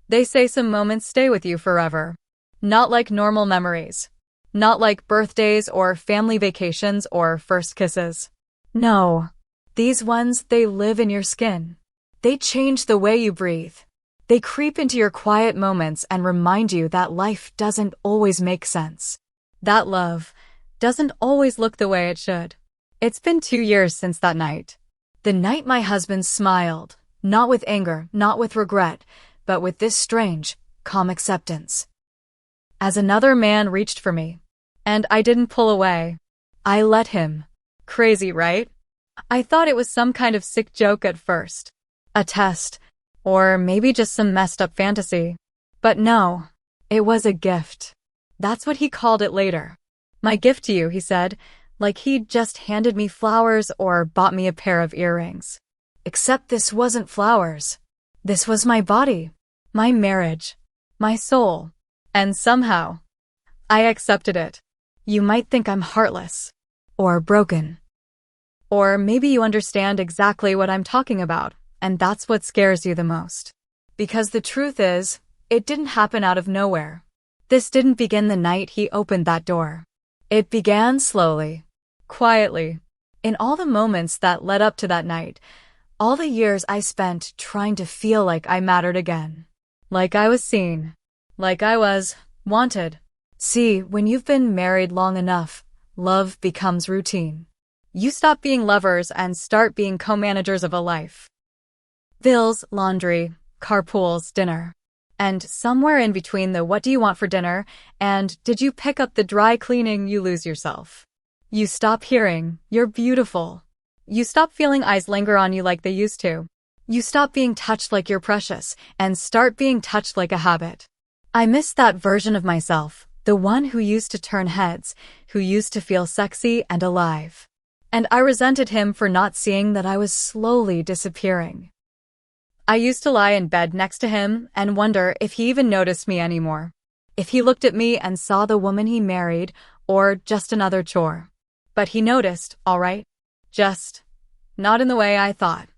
They say some moments stay with you forever. Not like normal memories. Not like birthdays or family vacations or first kisses. No. These ones, they live in your skin. They change the way you breathe. They creep into your quiet moments and remind you that life doesn't always make sense. That love doesn't always look the way it should. It's been 2 years since that night. The night my husband smiled, not with anger, not with regret, but with this strange, calm acceptance. As another man reached for me, and I didn't pull away. I let him. Crazy, right? I thought it was some kind of sick joke at first. A test. Or maybe just some messed up fantasy. But no, it was a gift. That's what he called it later. My gift to you, he said, like he'd just handed me flowers or bought me a pair of earrings. Except this wasn't flowers. This was my body, my marriage, my soul. And somehow, I accepted it. You might think I'm heartless. Or broken. Or maybe you understand exactly what I'm talking about, and that's what scares you the most. Because the truth is, it didn't happen out of nowhere. This didn't begin the night he opened that door. It began slowly, quietly, in all the moments that led up to that night, all the years I spent trying to feel like I mattered again. Like I was seen. Like I was wanted. See, when you've been married long enough, love becomes routine. You stop being lovers and start being co-managers of a life. Bills, laundry, carpools, dinner. And somewhere in between the what do you want for dinner and did you pick up the dry cleaning, you lose yourself. You stop hearing, you're beautiful. You stop feeling eyes linger on you like they used to. You stop being touched like you're precious and start being touched like a habit. I miss that version of myself, the one who used to turn heads, who used to feel sexy and alive. And I resented him for not seeing that I was slowly disappearing. I used to lie in bed next to him and wonder if he even noticed me anymore. If he looked at me and saw the woman he married, or just another chore. But he noticed, all right. Just not in the way I thought.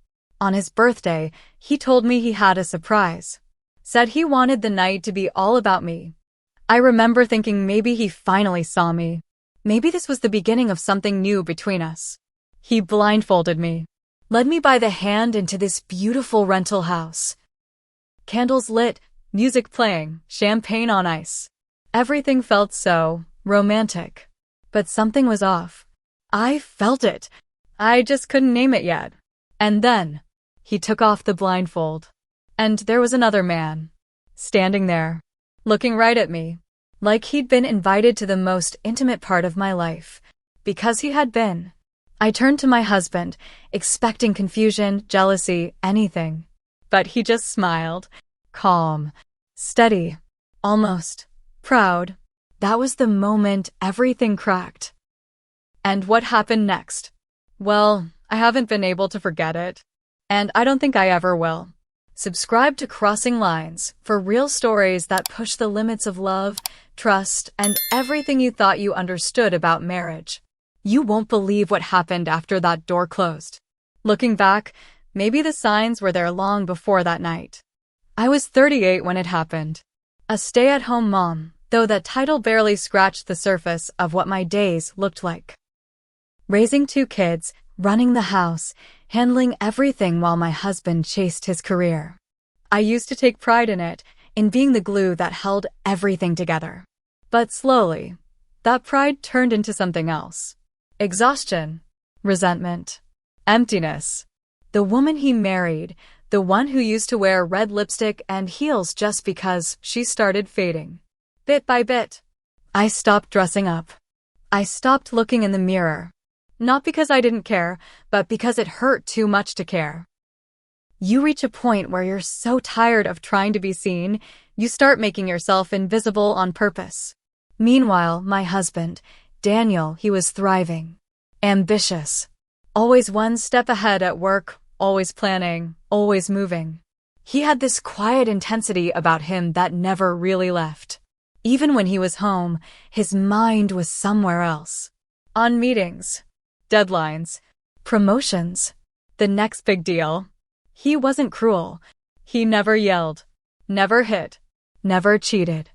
On his birthday, he told me he had a surprise. Said he wanted the night to be all about me. I remember thinking maybe he finally saw me. Maybe this was the beginning of something new between us. He blindfolded me. Led me by the hand into this beautiful rental house. Candles lit, music playing, champagne on ice. Everything felt so romantic. But something was off. I felt it. I just couldn't name it yet. And then, he took off the blindfold. And there was another man. Standing there. Looking right at me. Like he'd been invited to the most intimate part of my life. Because he had been. I turned to my husband, expecting confusion, jealousy, anything. But he just smiled. Calm. Steady. Almost. Proud. That was the moment everything cracked. And what happened next? Well, I haven't been able to forget it. And I don't think I ever will. Subscribe to Crossing Lines for real stories that push the limits of love, trust, and everything you thought you understood about marriage. You won't believe what happened after that door closed. Looking back, maybe the signs were there long before that night. I was 38 when it happened. A stay-at-home mom, though that title barely scratched the surface of what my days looked like. Raising 2 kids, running the house, handling everything while my husband chased his career. I used to take pride in it, in being the glue that held everything together. But slowly, that pride turned into something else. Exhaustion, resentment, emptiness. The woman he married, the one who used to wear red lipstick and heels just because she started fading. Bit by bit, I stopped dressing up. I stopped looking in the mirror. Not because I didn't care, but because it hurt too much to care. You reach a point where you're so tired of trying to be seen, you start making yourself invisible on purpose. Meanwhile, my husband, Daniel, he was thriving. Ambitious. Always one step ahead at work, always planning, always moving. He had this quiet intensity about him that never really left. Even when he was home, his mind was somewhere else. On meetings, deadlines, promotions, the next big deal. He wasn't cruel. He never yelled. Never hit. Never cheated.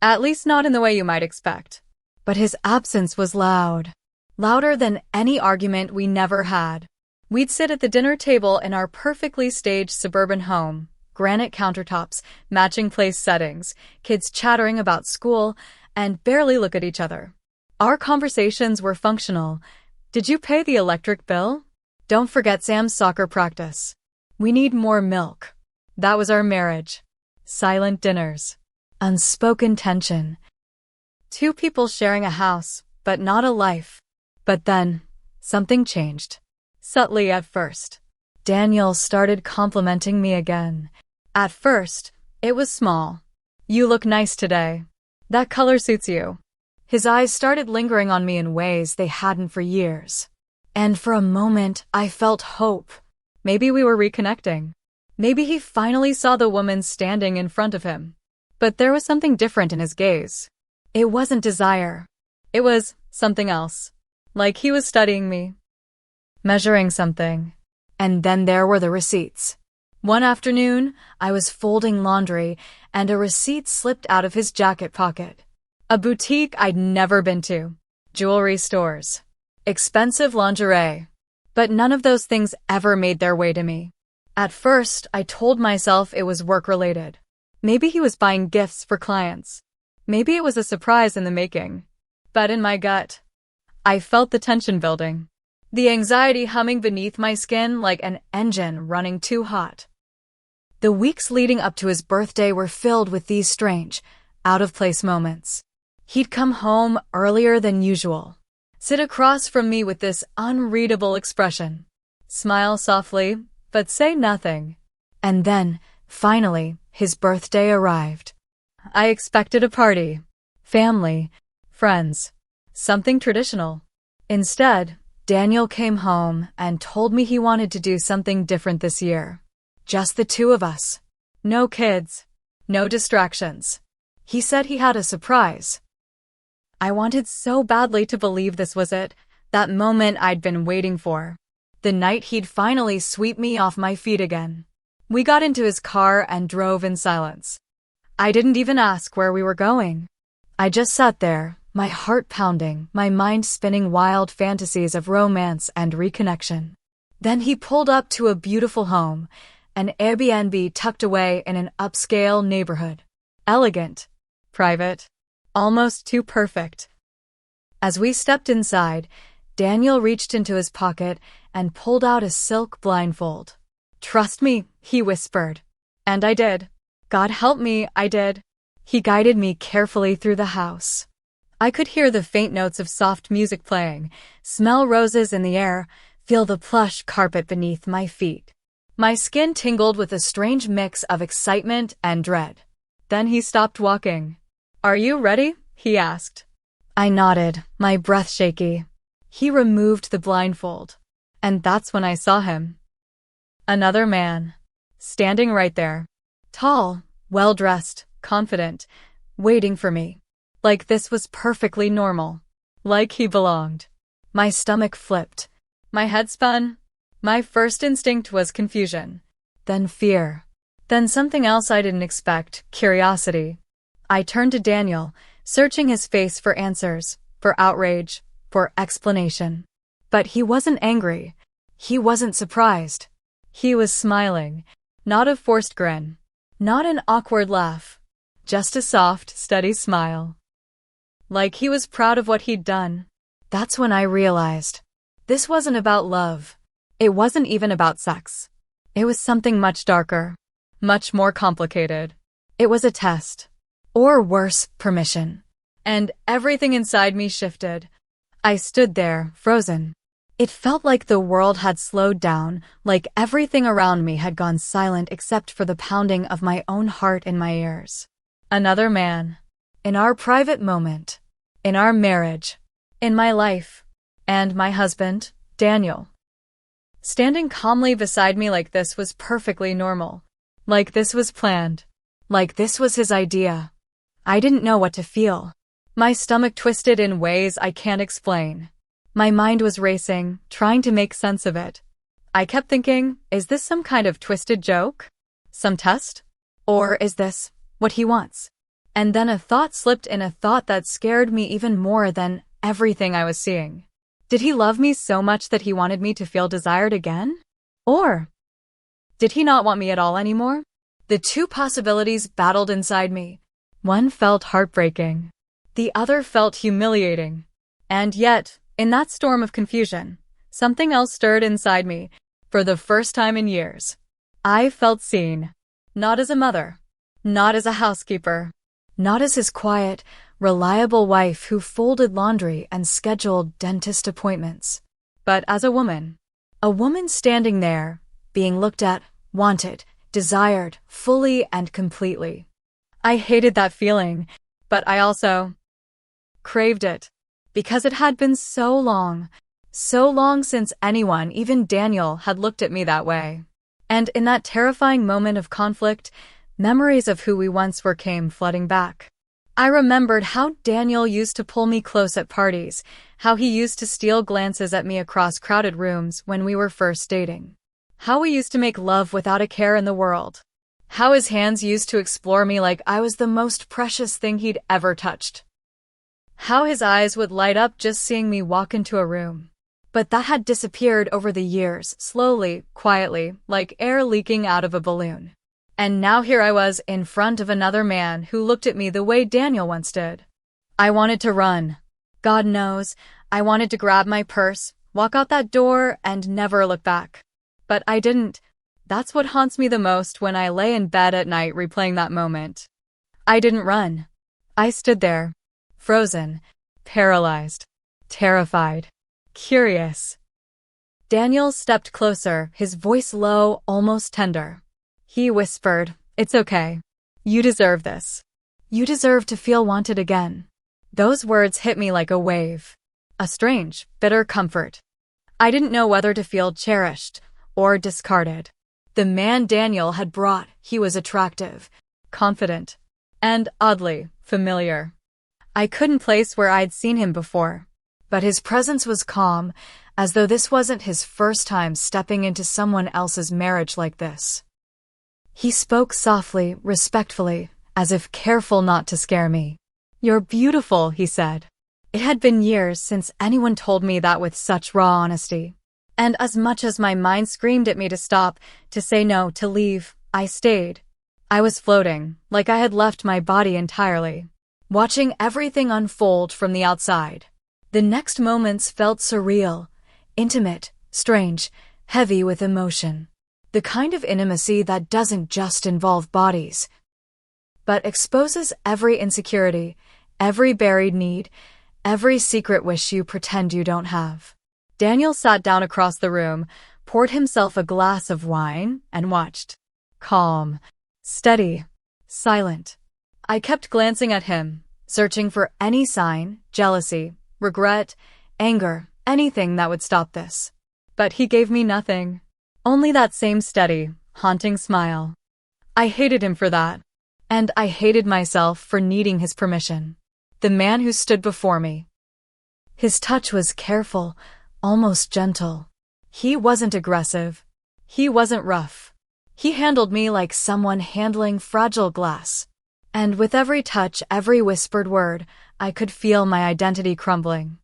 At least not in the way you might expect. But his absence was loud. Louder than any argument we never had. We'd sit at the dinner table in our perfectly staged suburban home, granite countertops, matching place settings, kids chattering about school, and barely look at each other. Our conversations were functional. Did you pay the electric bill? Don't forget Sam's soccer practice. We need more milk. That was our marriage. Silent dinners. Unspoken tension. Two people sharing a house, but not a life. But then, something changed. Subtly at first. Daniel started complimenting me again. At first, it was small. You look nice today. That color suits you. His eyes started lingering on me in ways they hadn't for years. And for a moment, I felt hope. Maybe we were reconnecting. Maybe he finally saw the woman standing in front of him. But there was something different in his gaze. It wasn't desire. It was something else. Like he was studying me. Measuring something. And then there were the receipts. One afternoon, I was folding laundry, and a receipt slipped out of his jacket pocket. A boutique I'd never been to. Jewelry stores. Expensive lingerie. But none of those things ever made their way to me. At first, I told myself it was work-related. Maybe he was buying gifts for clients. Maybe it was a surprise in the making. But in my gut, I felt the tension building. The anxiety humming beneath my skin like an engine running too hot. The weeks leading up to his birthday were filled with these strange, out-of-place moments. He'd come home earlier than usual, sit across from me with this unreadable expression, smile softly, but say nothing. And then, finally, his birthday arrived. I expected a party, family, friends, something traditional. Instead, Daniel came home and told me he wanted to do something different this year. Just the two of us. No kids. No distractions. He said he had a surprise. I wanted so badly to believe this was it, that moment I'd been waiting for. The night he'd finally sweep me off my feet again. We got into his car and drove in silence. I didn't even ask where we were going. I just sat there, my heart pounding, my mind spinning wild fantasies of romance and reconnection. Then he pulled up to a beautiful home, an Airbnb tucked away in an upscale neighborhood. Elegant, private, almost too perfect. As we stepped inside, Daniel reached into his pocket and pulled out a silk blindfold. "Trust me," he whispered. And I did. God help me, I did. He guided me carefully through the house. I could hear the faint notes of soft music playing, smell roses in the air, feel the plush carpet beneath my feet. My skin tingled with a strange mix of excitement and dread. Then he stopped walking. "Are you ready?" he asked. I nodded, my breath shaky. He removed the blindfold. And that's when I saw him. Another man. Standing right there. Tall, well-dressed, confident, waiting for me. Like this was perfectly normal. Like he belonged. My stomach flipped. My head spun. My first instinct was confusion. Then fear. Then something else I didn't expect, curiosity. I turned to Daniel, searching his face for answers, for outrage, for explanation. But he wasn't angry. He wasn't surprised. He was smiling. Not a forced grin. Not an awkward laugh. Just a soft, steady smile. Like he was proud of what he'd done. That's when I realized. This wasn't about love. It wasn't even about sex. It was something much darker. Much more complicated. It was a test. Or worse, permission. And everything inside me shifted. I stood there, frozen. It felt like the world had slowed down, like everything around me had gone silent except for the pounding of my own heart in my ears. Another man. In our private moment. In our marriage. In my life. And my husband, Daniel. Standing calmly beside me like this was perfectly normal. Like this was planned. Like this was his idea. I didn't know what to feel. My stomach twisted in ways I can't explain. My mind was racing, trying to make sense of it. I kept thinking, is this some kind of twisted joke? Some test? Or is this what he wants? And then a thought slipped in, a thought that scared me even more than everything I was seeing. Did he love me so much that he wanted me to feel desired again? Or did he not want me at all anymore? The two possibilities battled inside me. One felt heartbreaking. The other felt humiliating. And yet, in that storm of confusion, something else stirred inside me. For the first time in years, I felt seen. Not as a mother. Not as a housekeeper. Not as his quiet, reliable wife who folded laundry and scheduled dentist appointments. But as a woman. A woman standing there, being looked at, wanted, desired, fully and completely. I hated that feeling, but I also craved it. Because it had been so long since anyone, even Daniel, had looked at me that way. And in that terrifying moment of conflict, memories of who we once were came flooding back. I remembered how Daniel used to pull me close at parties, how he used to steal glances at me across crowded rooms when we were first dating. How we used to make love without a care in the world. How his hands used to explore me like I was the most precious thing he'd ever touched. How his eyes would light up just seeing me walk into a room. But that had disappeared over the years, slowly, quietly, like air leaking out of a balloon. And now here I was in front of another man who looked at me the way Daniel once did. I wanted to run. God knows, I wanted to grab my purse, walk out that door, and never look back. But I didn't. That's what haunts me the most when I lay in bed at night replaying that moment. I didn't run. I stood there. Frozen, paralyzed, terrified, curious. Daniel stepped closer, his voice low, almost tender. He whispered, "It's okay. You deserve this. You deserve to feel wanted again." Those words hit me like a wave. A strange, bitter comfort. I didn't know whether to feel cherished or discarded. The man Daniel had brought, he was attractive, confident, and oddly familiar. I couldn't place where I'd seen him before, but his presence was calm, as though this wasn't his first time stepping into someone else's marriage like this. He spoke softly, respectfully, as if careful not to scare me. "You're beautiful," he said. It had been years since anyone told me that with such raw honesty. And as much as my mind screamed at me to stop, to say no, to leave, I stayed. I was floating, like I had left my body entirely, watching everything unfold from the outside. The next moments felt surreal, intimate, strange, heavy with emotion. The kind of intimacy that doesn't just involve bodies, but exposes every insecurity, every buried need, every secret wish you pretend you don't have. Daniel sat down across the room, poured himself a glass of wine, and watched. Calm, steady, silent. I kept glancing at him, searching for any sign, jealousy, regret, anger, anything that would stop this. But he gave me nothing. Only that same steady, haunting smile. I hated him for that. And I hated myself for needing his permission. The man who stood before me. His touch was careful, almost gentle. He wasn't aggressive. He wasn't rough. He handled me like someone handling fragile glass. And with every touch, every whispered word, I could feel my identity crumbling.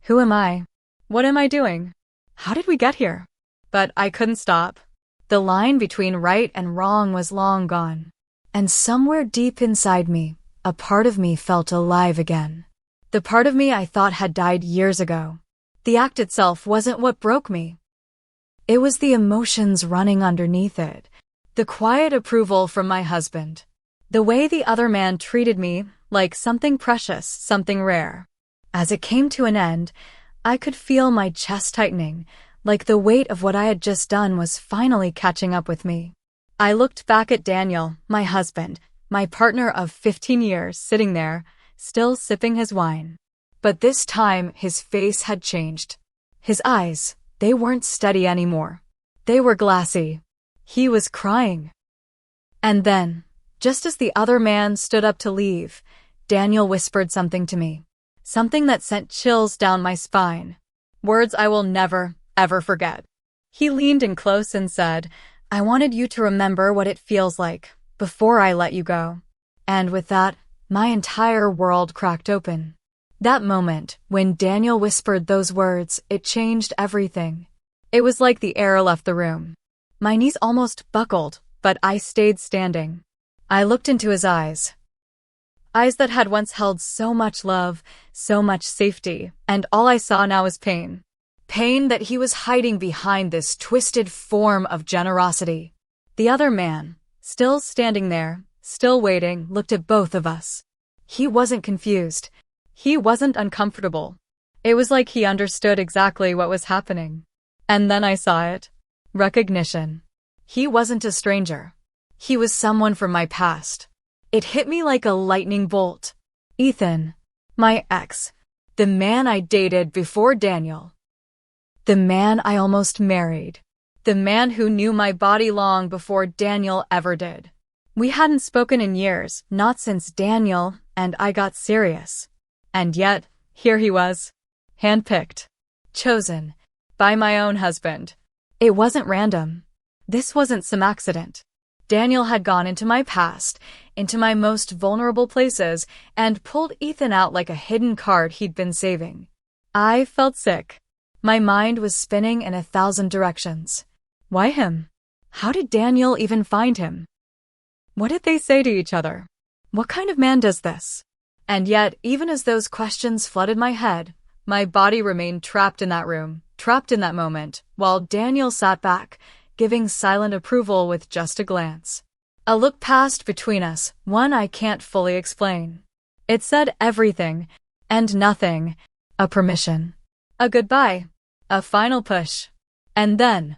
Who am I? What am I doing? How did we get here? But I couldn't stop. The line between right and wrong was long gone. And somewhere deep inside me, a part of me felt alive again. The part of me I thought had died years ago. The act itself wasn't what broke me. It was the emotions running underneath it. The quiet approval from my husband. The way the other man treated me, like something precious, something rare. As it came to an end, I could feel my chest tightening, like the weight of what I had just done was finally catching up with me. I looked back at Daniel, my husband, my partner of 15 years, sitting there, still sipping his wine. But this time, his face had changed. His eyes, they weren't steady anymore. They were glassy. He was crying. And then, just as the other man stood up to leave, Daniel whispered something to me. Something that sent chills down my spine. Words I will never, ever forget. He leaned in close and said, "I wanted you to remember what it feels like before I let you go. And with that, my entire world cracked open. That moment, when Daniel whispered those words, it changed everything. It was like the air left the room. My knees almost buckled, but I stayed standing. I looked into his eyes. Eyes that had once held so much love, so much safety, and all I saw now was pain. Pain that he was hiding behind this twisted form of generosity. The other man, still standing there, still waiting, looked at both of us. He wasn't confused. He wasn't uncomfortable. It was like he understood exactly what was happening. And then I saw it. Recognition. He wasn't a stranger. He was someone from my past. It hit me like a lightning bolt. Ethan. My ex. The man I dated before Daniel. The man I almost married. The man who knew my body long before Daniel ever did. We hadn't spoken in years, not since Daniel and I got serious. And yet, here he was. Handpicked. Chosen. By my own husband. It wasn't random. This wasn't some accident. Daniel had gone into my past, into my most vulnerable places, and pulled Ethan out like a hidden card he'd been saving. I felt sick. My mind was spinning in 1,000 directions. Why him? How did Daniel even find him? What did they say to each other? What kind of man does this? And yet, even as those questions flooded my head, my body remained trapped in that room, trapped in that moment, while Daniel sat back, giving silent approval with just a glance. A look passed between us, one I can't fully explain. It said everything, and nothing. A permission. A goodbye. A final push. And then,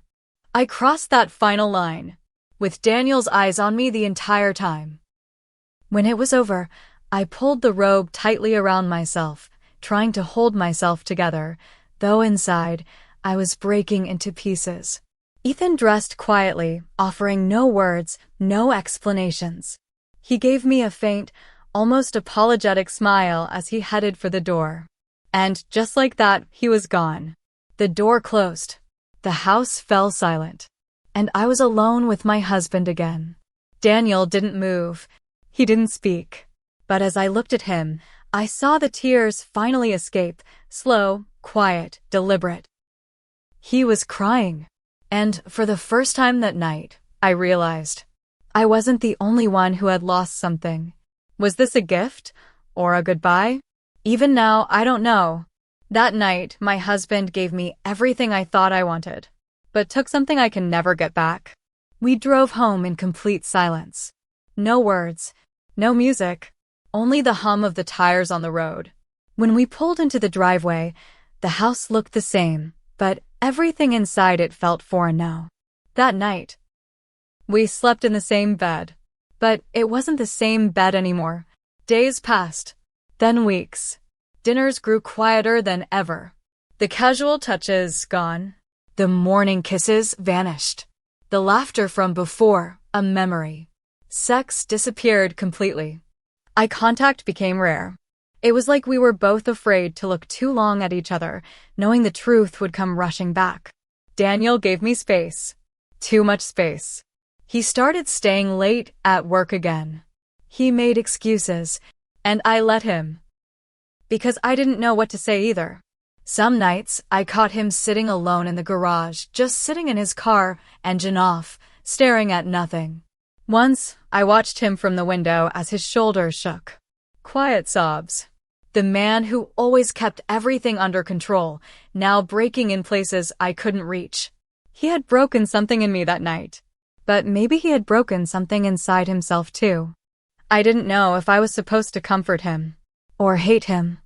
I crossed that final line, with Daniel's eyes on me the entire time. When it was over, I pulled the robe tightly around myself, trying to hold myself together, though inside, I was breaking into pieces. Ethan dressed quietly, offering no words, no explanations. He gave me a faint, almost apologetic smile as he headed for the door. And just like that, he was gone. The door closed. The house fell silent. And I was alone with my husband again. Daniel didn't move. He didn't speak. But as I looked at him, I saw the tears finally escape, slow, quiet, deliberate. He was crying. And for the first time that night, I realized I wasn't the only one who had lost something. Was this a gift? Or a goodbye? Even now, I don't know. That night, my husband gave me everything I thought I wanted, but took something I can never get back. We drove home in complete silence. No words, no music, only the hum of the tires on the road. When we pulled into the driveway, the house looked the same, but everything inside it felt foreign now. That night, we slept in the same bed, but it wasn't the same bed anymore. Days passed, then weeks. Dinners grew quieter than ever. The casual touches gone. The morning kisses vanished. The laughter from before, a memory. Sex disappeared completely. Eye contact became rare. It was like we were both afraid to look too long at each other, knowing the truth would come rushing back. Daniel gave me space. Too much space. He started staying late at work again. He made excuses, and I let him. Because I didn't know what to say either. Some nights, I caught him sitting alone in the garage, just sitting in his car, engine off, staring at nothing. Once, I watched him from the window as his shoulders shook. Quiet sobs. The man who always kept everything under control, now breaking in places I couldn't reach. He had broken something in me that night. But maybe he had broken something inside himself too. I didn't know if I was supposed to comfort him, or hate him,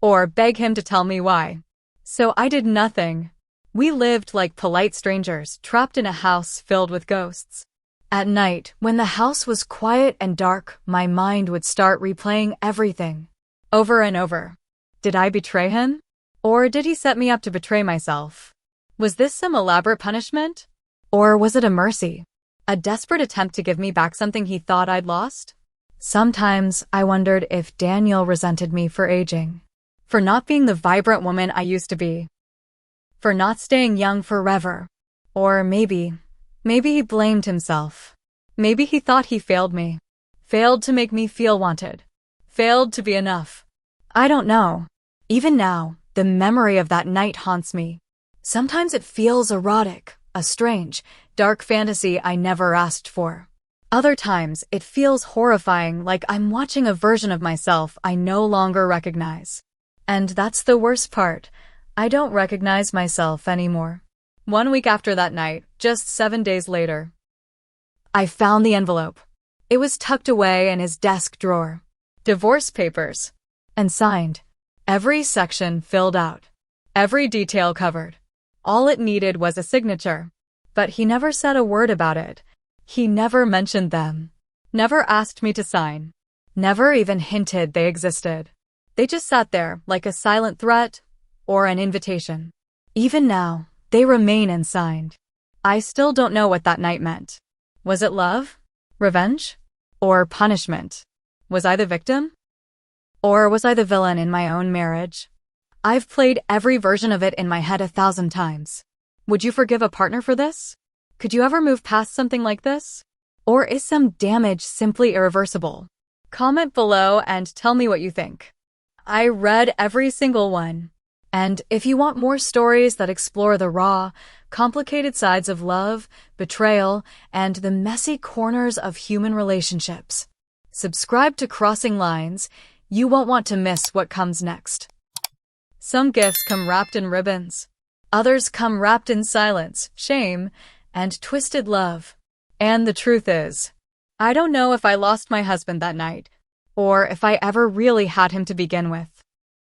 or beg him to tell me why. So I did nothing. We lived like polite strangers, trapped in a house filled with ghosts. At night, when the house was quiet and dark, my mind would start replaying everything. Over and over. Did I betray him? Or did he set me up to betray myself? Was this some elaborate punishment? Or was it a mercy? A desperate attempt to give me back something he thought I'd lost? Sometimes I wondered if Daniel resented me for aging. For not being the vibrant woman I used to be. For not staying young forever. Or maybe he blamed himself. Maybe he thought he failed me. Failed to make me feel wanted. Failed to be enough. I don't know. Even now, the memory of that night haunts me. Sometimes it feels erotic, a strange, dark fantasy I never asked for. Other times, it feels horrifying, like I'm watching a version of myself I no longer recognize. And that's the worst part. I don't recognize myself anymore. 1 week after that night, just 7 days later, I found the envelope. It was tucked away in his desk drawer. Divorce papers. And signed. Every section filled out. Every detail covered. All it needed was a signature. But he never said a word about it. He never mentioned them. Never asked me to sign. Never even hinted they existed. They just sat there like a silent threat or an invitation. Even now, they remain unsigned. I still don't know what that night meant. Was it love? Revenge? Or punishment? Was I the victim? Or was I the villain in my own marriage? I've played every version of it in my head 1,000 times. Would you forgive a partner for this? Could you ever move past something like this? Or is some damage simply irreversible? Comment below and tell me what you think. I read every single one. And if you want more stories that explore the raw, complicated sides of love, betrayal, and the messy corners of human relationships, subscribe to Crossing Lines. You won't want to miss what comes next. Some gifts come wrapped in ribbons. Others come wrapped in silence, shame, and twisted love. And the truth is, I don't know if I lost my husband that night, or if I ever really had him to begin with.